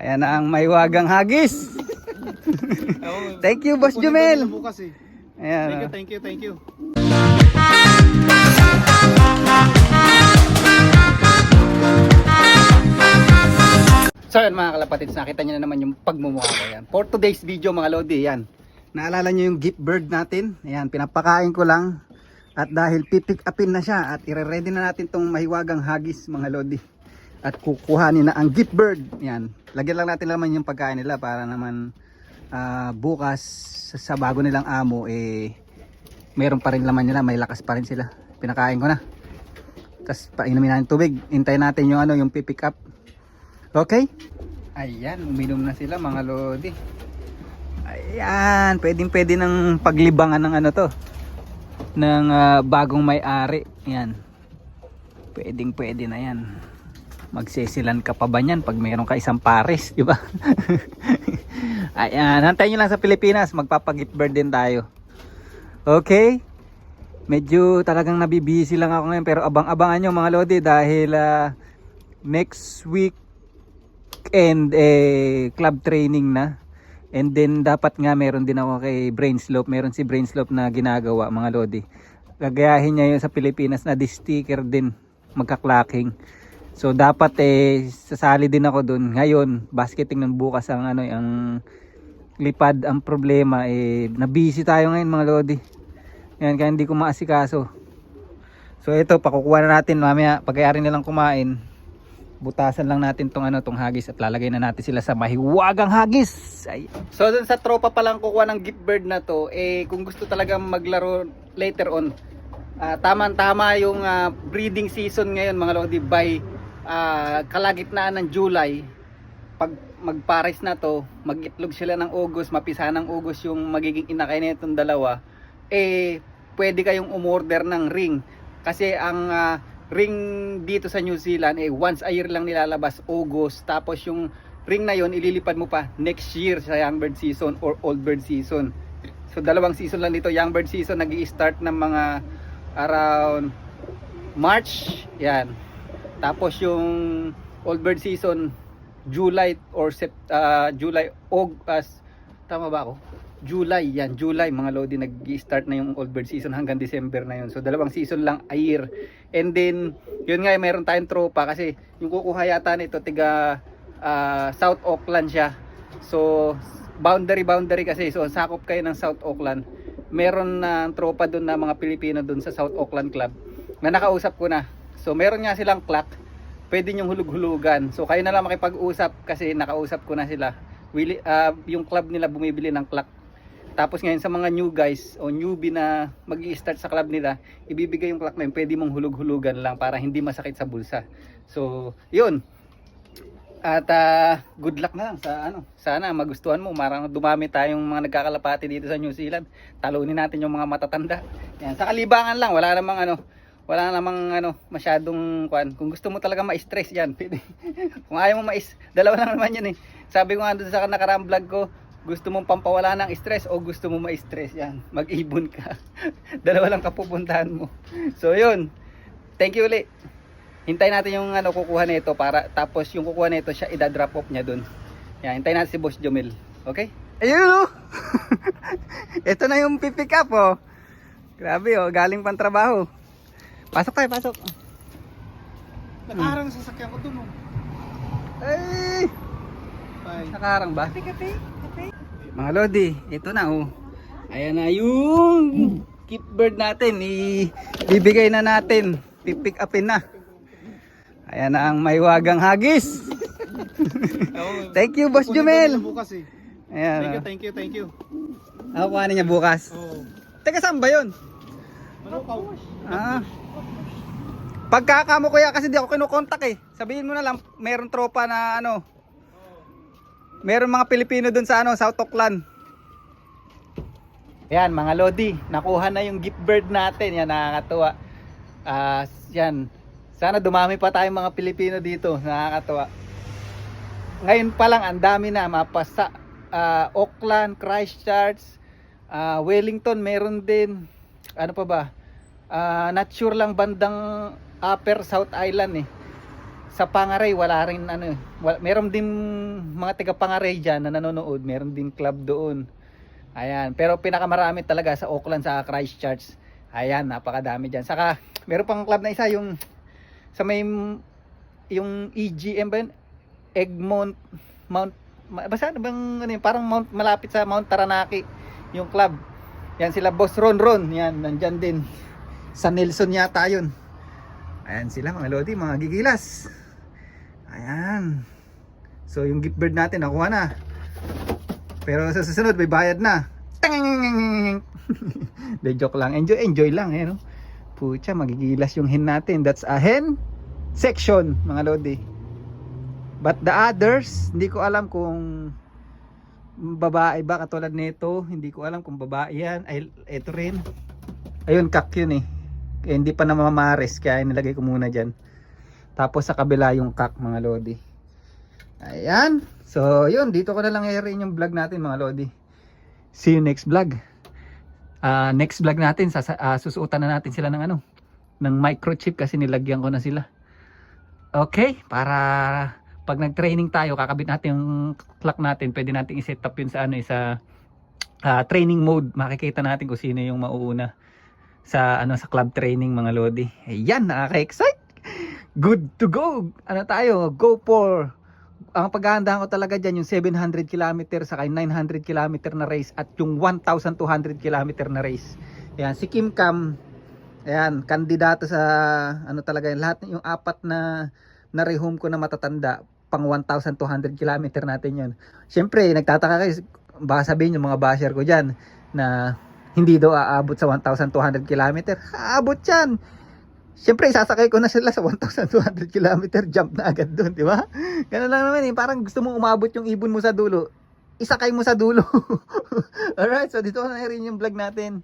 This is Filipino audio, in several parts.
Ayan na ang maiwagang hagis. Thank you, Boss Jumel. Ayan. Thank you. So yan mga kalapatids, nakita nyo na naman yung pagmumukha ko yan. For today's video mga lodi, yan. Naalala nyo yung gift bird natin? Ayan, pinapakain ko lang. At dahil pipick upin na siya at ire-ready na natin tong mahiwagang hagis mga lodi. At kukuhanin na ang gift bird. Yan, lagyan lang natin naman yung pagkain nila para naman bukas sa bago nilang amo meron pa rin laman nila, may lakas pa rin sila. Pinakain ko na. Tapos painumin natin tubig. Hintayin natin yung yung pipick up. Okay? Ayan, uminom na sila mga lodi. Ayan, pwedeng-pwede ng paglibangan ng ng bagong may-ari. Ayan. Pwedeng-pwede na yan. Magsisilan ka pa ba niyan pag mayroon ka isang pares, di ba? Ayan, hantayin nyo lang sa Pilipinas, magpapag-gift bird din tayo. Okay? Medyo talagang nabibisi lang ako ngayon pero abang-abangan nyo mga lodi dahil next week and club training na, and then dapat nga meron din ako kay Brainslope, meron si Brainslope na ginagawa mga lodi, gagayahin niya yun sa Pilipinas na di-sticker din, magka-clacking, so dapat sasali din ako dun ngayon. Basketing ng bukas ang ang lipad. Ang problema na busy tayo ngayon mga lodi, yan, kaya hindi ko maasikaso. So ito, pakukuha na natin mamaya pagkayari nilang kumain. Butasan lang natin tong tong hagis at lalagay na natin sila sa mahiwagang hagis. Ay. So dun sa tropa pa lang kukuha ng gift bird na to, kung gusto talaga maglaro later on, tama yung breeding season ngayon mga lodi, by kalagitnaan ng July. Pag magpares na to, mag-itlog sila ng August, mapisa ng August yung magiging inakay na itong dalawa, pwede kayong umorder ng ring. Kasi ang ring dito sa New Zealand once a year lang nilalabas, August, tapos yung ring na yon ililipad mo pa next year sa young bird season or old bird season. So dalawang season lang dito. Young bird season nag-i-start ng mga around March, yan. Tapos yung old bird season July or July, August, tama ba ako? July, yan, July mga lodi, nag-i-start na yung old bird season hanggang December na yun. So dalawang season lang a year. And then yun nga, mayroon tayong tropa kasi yung kukuha yata nito tiga South Auckland siya. So boundary kasi, so sakop kayo ng South Auckland. Meron na tropa doon na mga Pilipino doon sa South Auckland Club na nakausap ko na. So meron nga silang clock, pwede nyong hulug-hulugan. So kayo na lang makipag-usap kasi nakausap ko na sila. Yung club nila bumibili ng clock. Tapos ngayon sa mga new guys o newbie na mag-i-start sa club nila, ibibigay yung clock na yun, pwede mong hulug-hulugan lang para hindi masakit sa bulsa. So yun. At good luck na lang sa sana magustuhan mo. Marang dumami tayong mga nagkakalapati dito sa New Zealand. Talunin natin yung mga matatanda. Yan, sa kalibangan lang, wala namang masyadong kuan. Kung gusto mo talaga ma-stress yan, pwede. Kung ayaw mo dalawa lang naman yan Sabi ko nga doon sa nakaraang vlog ko, gusto mong pampawala ng stress o gusto mo ma-stress, yan, mag-ibon ka. Dalawa lang kapupuntahan mo. So yun, thank you ulit. Hintayin natin yung kukuha nito, para tapos yung kukuha nito siya ida-drop off niya doon. Yan, hintayin natin si Boss Jomel. Okay? Ayun ito na yung pipick up Grabe galing pang trabaho. Pasok tayo, pasok. Nakarang sasakyan ko dun Ay! Nakarang ba? Kape. Mga lodi, ito na Ayan na yung gift bird natin. Ibibigay na natin. Pipick upin na. Ayan na ang maiwagang hagis. Thank you, Boss Jumel. Ayan. Thank you. Ako kuhanin niya bukas. Teka, saan ba yun? Pagkakamo kuya kasi di ako kinukontak Sabihin mo na lang, meron tropa na meron mga Pilipino dun sa South Auckland. Yan mga lodi, nakuha na yung gift bird natin. Yan, nakakatuwa. Yan, sana dumami pa tayong mga Pilipino dito. Nakakatuwa. Ngayon pa lang ang dami na mapasa. Auckland, Christchurch, Wellington meron din. Ano pa ba? Not sure lang bandang Upper South Island sa Pangaray wala rin ano, meron din mga taga Pangaray diyan na nanonood, meron din club doon. Ayan, pero pinakamarami talaga sa Auckland, sa Christchurch. Ayan, napakadami diyan. Saka meron pang club na isa yung sa may yung EGM ba yun? Egmont Mount, basta ano bang ano yun, parang Mount, malapit sa Mount Taranaki yung club. Yan sila Boss Ron Ron, yan nandyan din. Sa Nelson yata yun. Ayan sila mga lodi, mga gigilas. Ayan. So yung gift bird natin nakuha na. Pero sa susunod may bayad na. De joke lang. Enjoy lang eh no. Pucha, magigilas yung hen natin. That's a hen section mga lodi. But the others, hindi ko alam kung babae ba katulad nito. Hindi ko alam kung babae yan. Ay, ito rin. Ayun, kak yun eh. Hindi pa namamares kaya nilagay ko muna dyan. Tapos sa kabila yung kak mga lodi. Ayan. So yun, dito ko na lang i-air yung vlog natin mga lodi. See you next vlog. Next vlog natin, susuotan na natin sila ng ano, ng microchip kasi nilagyan ko na sila. Okay, para pag nag-training tayo, kakabit natin yung clock natin, pwede natin i-set up yun sa ano, sa training mode. Makikita natin kung sino yung mauuna sa ano, sa club training mga lodi. Ayan, nakaka-excite. Good to go. Ano tayo? Go for. Ang paghahandaan ko talaga dyan yung 700 km saka 900 km na race at yung 1,200 km na race. Ayan, si Kim Cam, ayan, kandidato sa ano talaga yung lahat yung apat na rehome ko na matatanda pang 1,200 km natin yun. Siyempre, nagtataka kayo, baka sabihin yung mga basher ko dyan na hindi daw aabot sa 1,200 km. Aabot yan. Siyempre, sasakay ko na sila sa 1,200 km, jump na agad doon, di ba? Ganun lang naman eh, parang gusto mong umabot yung ibon mo sa dulo, isakay mo sa dulo. Alright, so dito na rin yung vlog natin.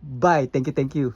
Bye, thank you.